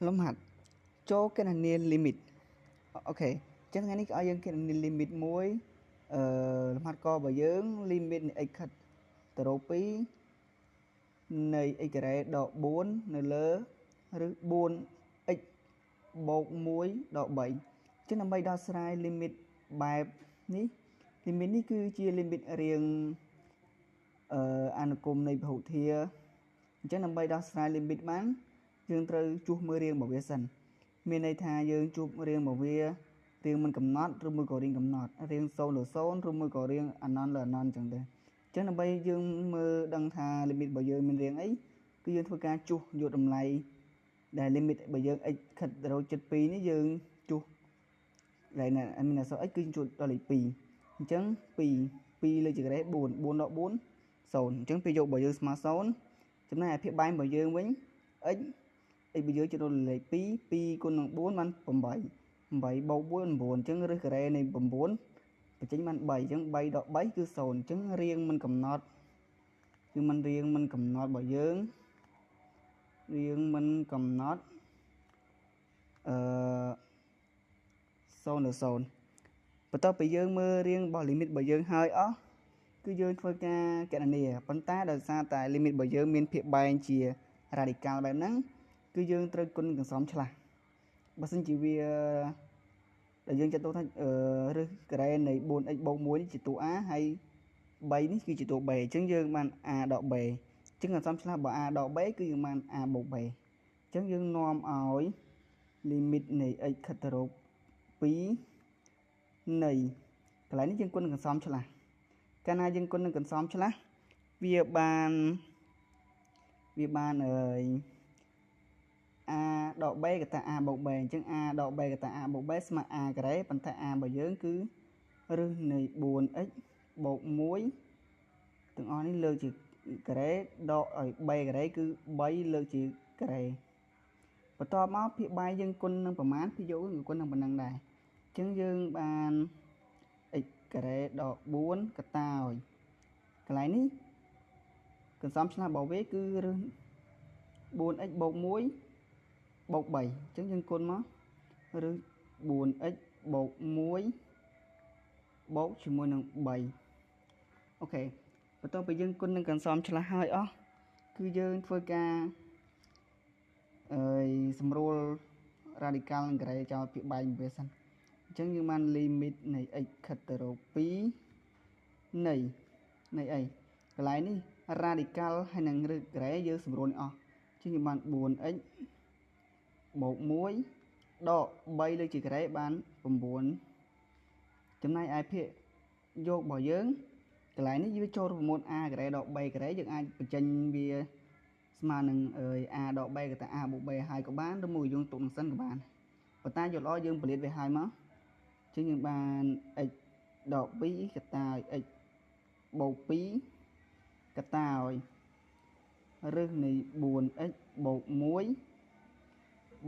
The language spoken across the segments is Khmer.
លំហាត់ចូលគណនា limit អូខេអញ្ចឹងថ្ងៃនេះឲ្យយើងគណនា limit មួយលំហាត់ករបស់យើង limit នៃ x ខិតទៅរក2នៃ x ការ៉េដក4នៅលើឬ 4x បូក1ដក3អញ្ចឹងដើម្បីដោះស្រាយ limit បែបនេះ limit នេះគឺជា limit រាងអានុគមនៃពហុធាអញ្ចឹងដើម្បីដោះស្រាយ limit បានយើងត្រូវជួសមើលរាងរបស់វាសិនមានន័យថាយើងជួសរាងរបស់វារាងមិនកំណត់ឬមួយក៏រាងកំណត់រាង0លើ0ឬមួយក៏រាងអាណនលើអាណនអញ្ចឹងទៅអញ្ចឹងដើម្បីយើងមើលដឹងថា limit របស់យើងមានរាងអីគឺយើងធ្វើការជួសយកតម្លៃដែល limit របស់យើង x ខិតទៅរក7នេះយើងជួសឡើយណាមានអក្សរ x គឺជួសដល់លេខ2អញ្ចឹង2លើជាការ៉េ4 4ដក4 0អញ្ចឹងពេលយករបស់យើងស្មើ0ចំណែកឯភាគបែងរបស់យើងវិញ x របស់យើងចូលលេខ2 2គុណនឹង4បាន8 8បូក1 9អញ្ចឹងរើសការ៉េនៃ9បញ្ចេញបាន3អញ្ចឹង3ដក3គឺ0អញ្ចឹងរាងមិនកំណត់គឺមិនរាងមិនកំណត់របស់យើងរាងមិនកំណត់0លើ0បន្ទាប់ពីយើងមើលរាងរបស់ limit របស់យើងហើយអស់គឺយើងធ្វើការគណនាប៉ុន្តែដោយសារតែ limit របស់យើងមានភាពបែងជា radical បែបហ្នឹងគឺយើងត្រូវគុណកន្សំឆ្លាស់បើសិនជាវាដែលយើងចាត់ទុកថាឬការ៉េនៃ 4x បូក1នេះជាតួ a ហើយ3នេះគឺជាតួ b អញ្ចឹងយើងបាន a ដក b អញ្ចឹងកន្សំឆ្លាស់របស់ a ដក b គឺយើងបាន a បូក b អញ្ចឹងយើងនាំឲ្យ limit នៃ x ខិតទៅរក2នៃកន្លែងនេះយើងគុណនឹងកន្សំឆ្លាស់កាលណាយើងគុណនឹងកន្សំឆ្លាស់វាបានa ដក b កតា a បូក b អញ្ចឹង a ដក b កតា a បូក b ស្មើ a ការ៉េប៉ុន្តែ a របស់យើងគឺរឹសនៃ 4x បូក1ទាំងអស់នេះលើកជាការ៉េដកឲ្យ b ការ៉េគឺ3លើកជាការ៉េបន្ទាប់មកភាគបែងយើងគុណនឹងប្រមាណភាគយកគឺគុណនឹងប៉ុណ្ណឹងដែរអញ្ចឹងយើងបាន x ការ៉េដក4កតាឲ្យកន្លែងនេះកន្សំឆ្លាស់របស់វាគឺរឹស 4x បូក1បូក3អញ្ចឹងយើងគុណមកឬ 4x បូក1បូកជាមួយនឹង3អូខេបន្ទាប់ពីយើងគុណនឹងកន្សំឆ្លាស់ហើយអស់គឺយើងធ្វើការសម្រួល radical និងការ៉េចោលពាក្យបែងវាសិនអញ្ចឹងយើងបាន limit នៃ x ខិតទៅរក2នៃអីកន្លែងនេះ radical ហើយនឹងឬការ៉េយើងសម្រួលអស់អញ្ចឹងយើងបាន 4x បូក1ដក3លើកជាការ៉េបាន9ចំណែកឯភាគយករបស់យើងកន្លែងនេះវាចូលរូបមន្ត a ការ៉េដក b ការ៉េយើងអាចបញ្ចេញវាស្មើនឹង a ដក b កតា a បូក b ហើយក៏បានឬមួយយើងទុកនឹងសិនក៏បានប៉ុន្តែយល់ល្អយើងពលាតវាហើយមកអញ្ចឹងយើងបាន x ដក2កតាឲ្យ x បូក2កតាឲ្យរឹសនៃ 4x បូក1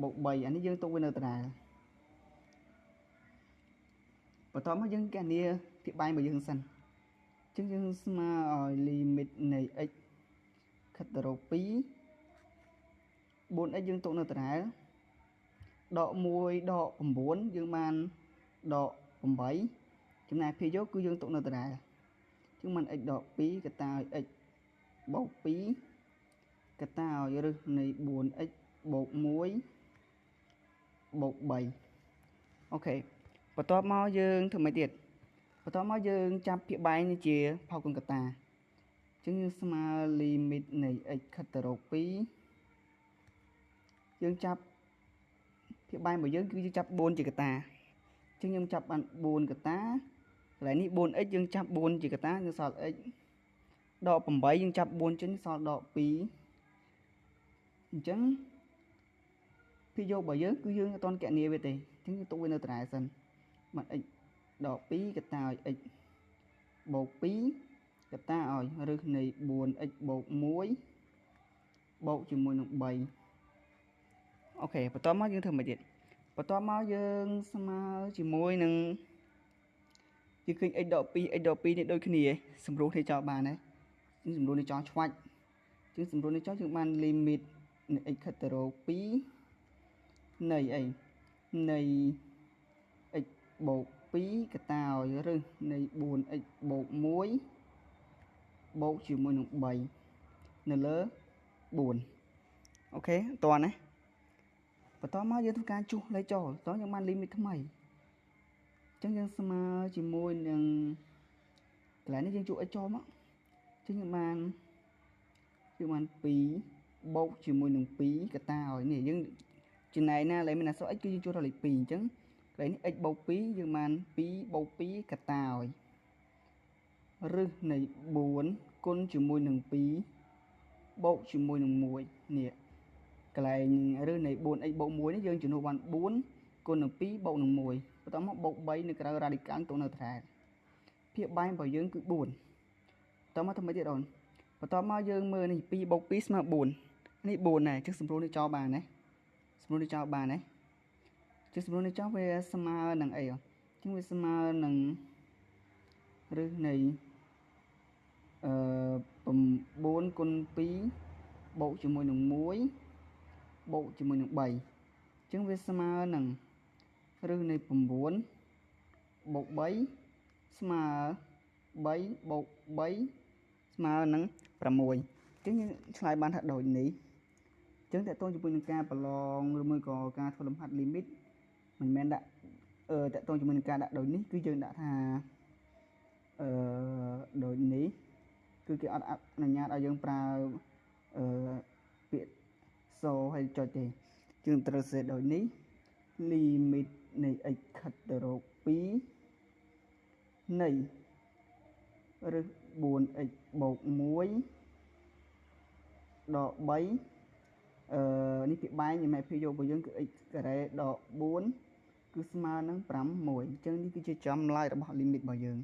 បូក3អានេះយើងទុកវានៅដដែលបន្ទាប់មកយើងគណនាភាគបែងរបស់យើងសិនអញ្ចឹងយើងស្មើឲ្យ limit នៃ x ខិតទៅរក2 4x យើងទុកនៅដដែលដក1ដក9យើងបានដក8ចំណែកភាគយកគឺយើងទុកនៅដដែលអញ្ចឹងបាន x ដក2កតាឲ្យ x បូក2កតាឲ្យរឹសនៃ 4x បូក1បូក3អូខេបន្ទាប់មកយើងធ្វើម៉េចទៀតបន្ទាប់មកយើងចាប់ភាគបែងនេះជាផកគុណកតាអញ្ចឹងយើងស្មើ limit នៃ x ខិតទៅរក2យើងចាប់ភាគបែងរបស់យើងគឺយើងចាប់4ជាកតាអញ្ចឹងខ្ញុំចាប់បាន4កតាកន្លែងនេះ 4x យើងចាប់4ជាកតាយើងសល់ x ដក8យើងចាប់4ចេញសល់ដក2អញ្ចឹងភាគយករបស់យើងគឺយើងអត់ទាន់គណនាវាទេអញ្ចឹងយើងទុកវានៅដដែលសិនបាន x ដក2កតាឲ្យ x បូក2កតាឲ្យរឹសនៃ 4x បូក1បូកជាមួយនឹង3អូខេបន្ទាប់មកយើងធ្វើម៉េចទៀតបន្ទាប់មកយើងស្មើជាមួយនឹងយើងឃើញ x ដក2 x ដក2នេះដូចគ្នាសម្រួលគ្នាចោលបានហើយសម្រួលនេះចោលឆ្វាច់ជាងសម្រួលនេះចោលយើងបាន limit នៃ x ខិតទៅរក2 នៃអីនៃ x បូក2កតាឲ្យឬនៃ 4x បូក1បូកជាមួយនឹង3នៅលើ4អូខេអត់ទាន់ណាបន្តមកយើងធ្វើការចុះលេខចូលតោះយើងបាន limit ថ្មីអញ្ចឹងយើងស្មើជាមួយនឹងកន្លែងនេះយើងចុះ x ចូលមកអញ្ចឹងយើងបាន2បូកជាមួយនឹង2កតាឲ្យនេះយើងចំណែកណាឡើយមានអក្សរ x គឺយើងចុះដល់លេខ2អញ្ចឹងកន្លែងនេះ x បូក2យើងបាន2បូក2កតាឲ្យរឹសនៃ4គុណជាមួយនឹង2បូកជាមួយនឹង1នេះកន្លែងរឹសនៃ 4x បូក1នេះយើងចំនួនបាន4គុណនឹង2បូកនឹង1បន្តមកបូក3នៅក្រៅ radical ទៅនៅត្រែភាពបែងរបស់យើងគឺ4បន្តមកធ្វើម៉េចទៀតអូនបន្តមកយើងមើលនេះ2បូក2ស្មើ4នេះ4ដែរអញ្ចឹងសម្រួលនេះចោលបានណាសម្រួលនេះចោលបានណាអញ្ចឹងសម្រួលនេះចោលវាស្មើនឹងអីអញ្ចឹងវាស្មើនឹងរឹសនៃ9គុណ2បូកជាមួយនឹង1បូកជាមួយនឹង3អញ្ចឹងវាស្មើនឹងរឹសនៃ9បូក3ស្មើ3បូក3ស្មើនឹង6អញ្ចឹងយើងឆ្លើយបានថាដូចនេះអញ្ចឹងតើតើជាមួយនឹងការប្រឡងឬមួយក៏ការធ្វើលំហាត់ limit មិនមែនដាក់តើតើជាមួយនឹងការដាក់ដូចនេះគឺយើងដាក់ថាដូចនេះគឺគេអត់អនុញ្ញាតឲ្យយើងប្រើពាក្យសូហើយចុចទេយើងត្រូវសេដូចនេះ limit នៃ x ខិតទៅរក2នៃរឹស 4x បូក1ដក3នេះពាក្យបែងនៃមេភាគយករបស់យើងគឺ x ការ៉េដក4គឺស្មើនឹង6អញ្ចឹងនេះគឺជាចម្លើយរបស់ limit របស់យើង